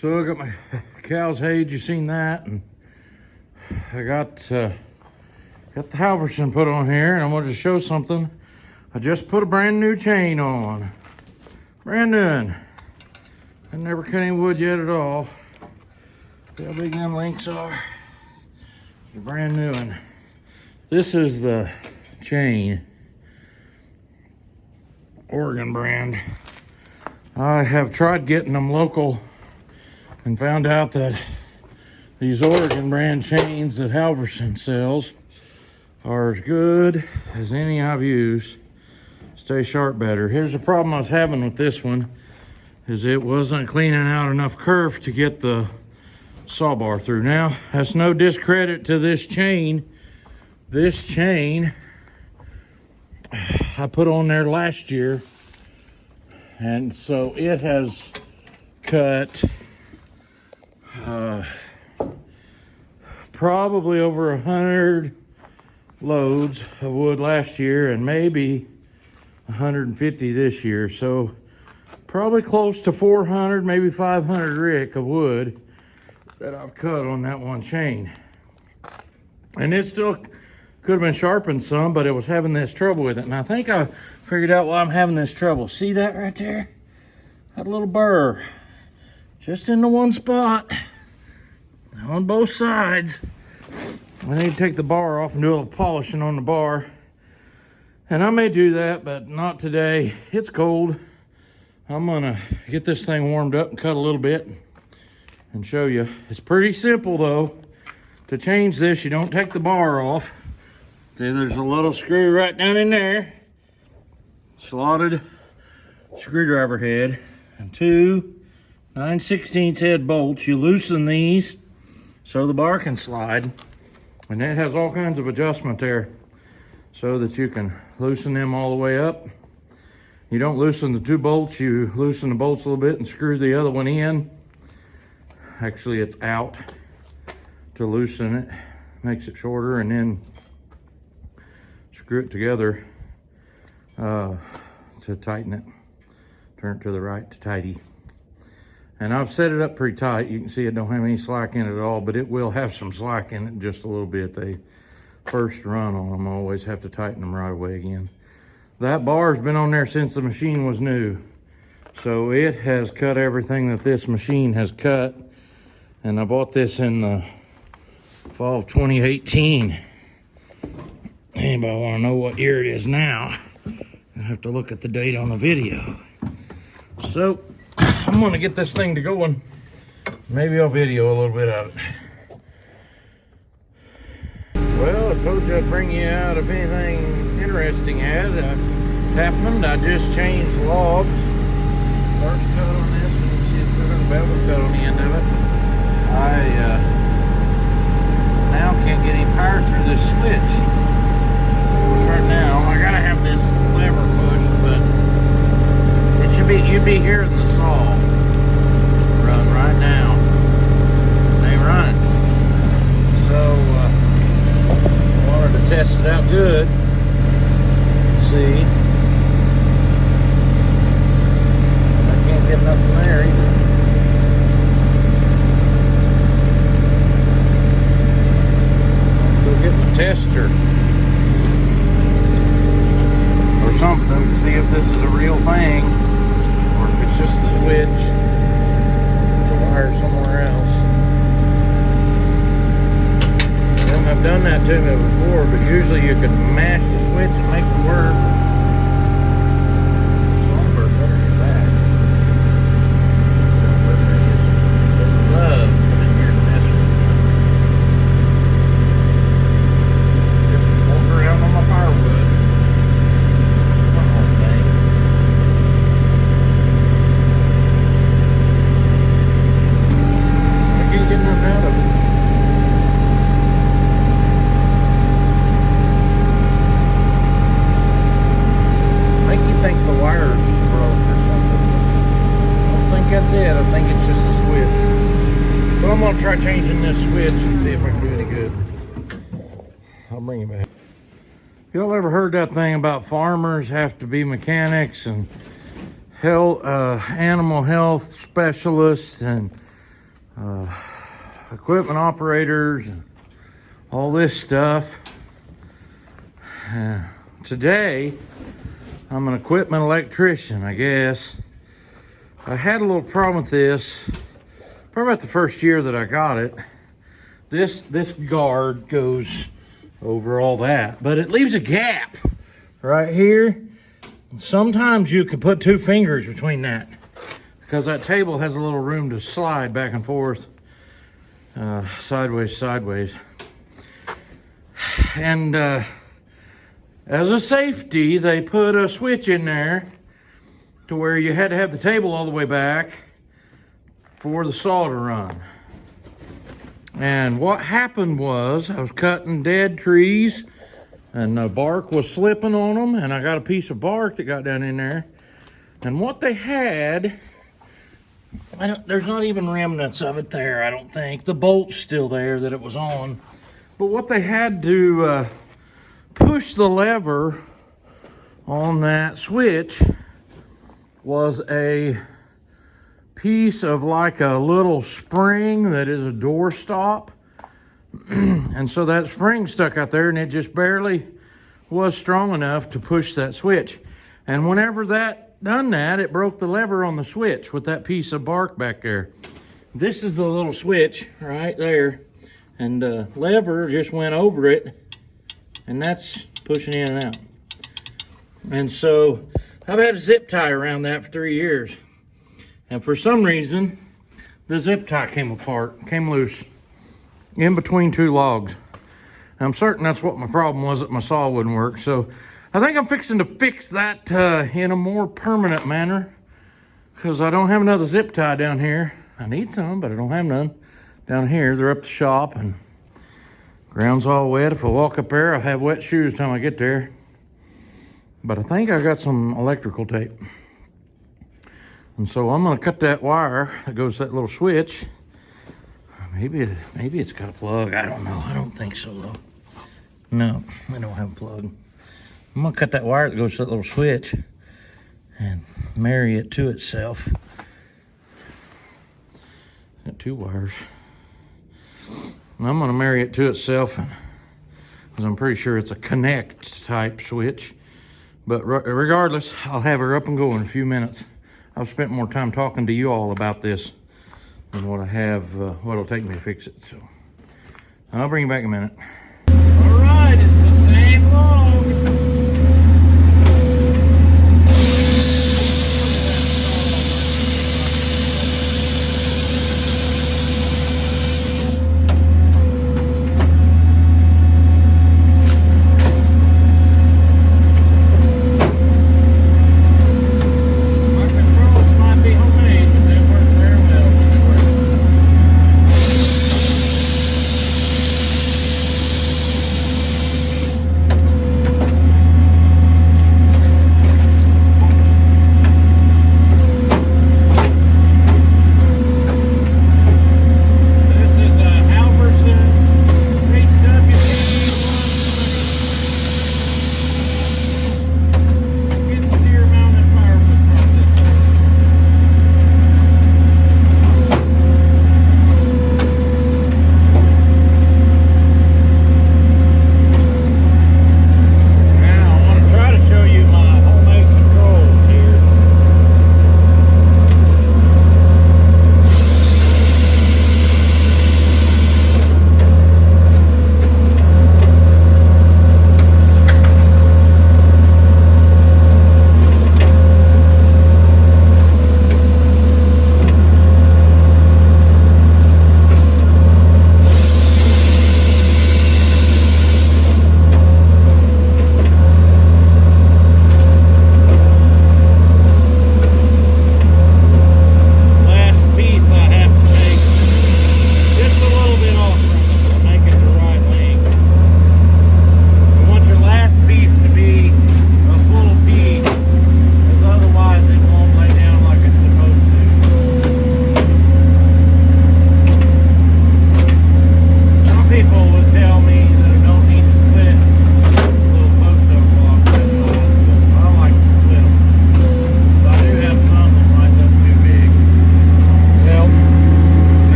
So I got my cow's hay, you seen that, and I got the Halverson put on here, and I wanted to show something. I just put a brand new chain on, brand new one. I never cut any wood yet at all. See how big them links are? It's a brand new one. This is the chain, Oregon brand. I have tried getting them local and found out that these Oregon brand chains that Halverson sells are as good as any I've used. Stay sharp better. Here's the problem I was having with this one, is it wasn't cleaning out enough kerf to get the saw bar through. Now, that's no discredit to this chain. This chain I put on there last year, and so it has cut probably over 100 loads of wood last year and maybe 150 this year. So probably close to 400, maybe 500 rick of wood that I've cut on that one chain. And it still could have been sharpened some, but it was having this trouble with it. And I think I figured out why I'm having this trouble. See that right there? That little burr. Just in the one spot on both sides. I need to take the bar off and do a little polishing on the bar. And I may do that, but not today. It's cold. I'm gonna get this thing warmed up and cut a little bit and show you. It's pretty simple though. To change this, you don't take the bar off. See, there's a little screw right down in there. Slotted screwdriver head and two 9/16 head bolts. You loosen these so the bar can slide, and it has all kinds of adjustment there so that you can loosen them all the way up. You don't loosen the two bolts, you loosen the bolts a little bit and screw the other one in. Actually, it's out to loosen it, makes it shorter, and then screw it together to tighten it. Turn it to the right to tighty. And I've set it up pretty tight. You can see it don't have any slack in it at all, but it will have some slack in it just a little bit. They first run on them, I always have to tighten them right away again. That bar's been on there since the machine was new. So it has cut everything that this machine has cut. And I bought this in the fall of 2018. Anybody want to know what year it is now? I have to look at the date on the video. So I'm gonna get this thing to going. Maybe I'll video a little bit of it. Well, I told you I'd bring you out if anything interesting had happened. I just changed logs. First cut on this, and you can see it's still got a bevel cut on the end of it. I now can't get any power through this switch. Right now, I gotta have this lever pushed, but it should be, you'd be hearing the saw run right now. They run. So, I wanted to test it out good. See. I can't get nothing there either. Go get the tester or something to see if this is a real thing or if it's just the switch to wire somewhere else. Them have done that to me before, but usually you can mash the switch and make it work. Songbird better get back. They love coming here to mess with me. Just walk around on my firewood. That's it. I think it's just a switch. So I'm gonna try changing this switch and see if I can do any good. I'll bring it back. Y'all ever heard that thing about farmers have to be mechanics and animal health specialists and equipment operators, and all this stuff. Today, I'm an equipment electrician, I guess. I had a little problem with this probably about the first year that I got it. This guard goes over all that, but it leaves a gap right here. Sometimes you can put 2 fingers between that because that table has a little room to slide back and forth, sideways. And as a safety, they put a switch in there to where you had to have the table all the way back for the saw to run. And what happened was I was cutting dead trees and the bark was slipping on them, and I got a piece of bark that got down in there. And what they had, there's not even remnants of it there, I don't think. The bolt's still there that it was on. But what they had to push the lever on that switch was a piece of like a little spring that is a door stop. And so that spring stuck out there and it just barely was strong enough to push that switch. And whenever that done that, it broke the lever on the switch with that piece of bark back there. This is the little switch right there. And the lever just went over it, and that's pushing in and out. And so I've had a zip tie around that for 3 years. And for some reason, the zip tie came loose in between 2 logs. I'm certain that's what my problem was, that my saw wouldn't work. So I think I'm fixing to fix that in a more permanent manner, because I don't have another zip tie down here. I need some, but I don't have none down here. They're up the shop and ground's all wet. If I walk up there, I'll have wet shoes time I get there. But I think I got some electrical tape. And so I'm gonna cut that wire that goes to that little switch. Maybe it's got a plug. I don't know. I don't think so though. No, I don't have a plug. I'm gonna cut that wire that goes to that little switch and marry it to itself. Got 2 wires. And I'm gonna marry it to itself because I'm pretty sure it's a connect type switch. But regardless, I'll have her up and go in a few minutes. I've spent more time talking to you all about this than what I have, what it'll take me to fix it. So I'll bring you back in a minute. All right, it's the same log.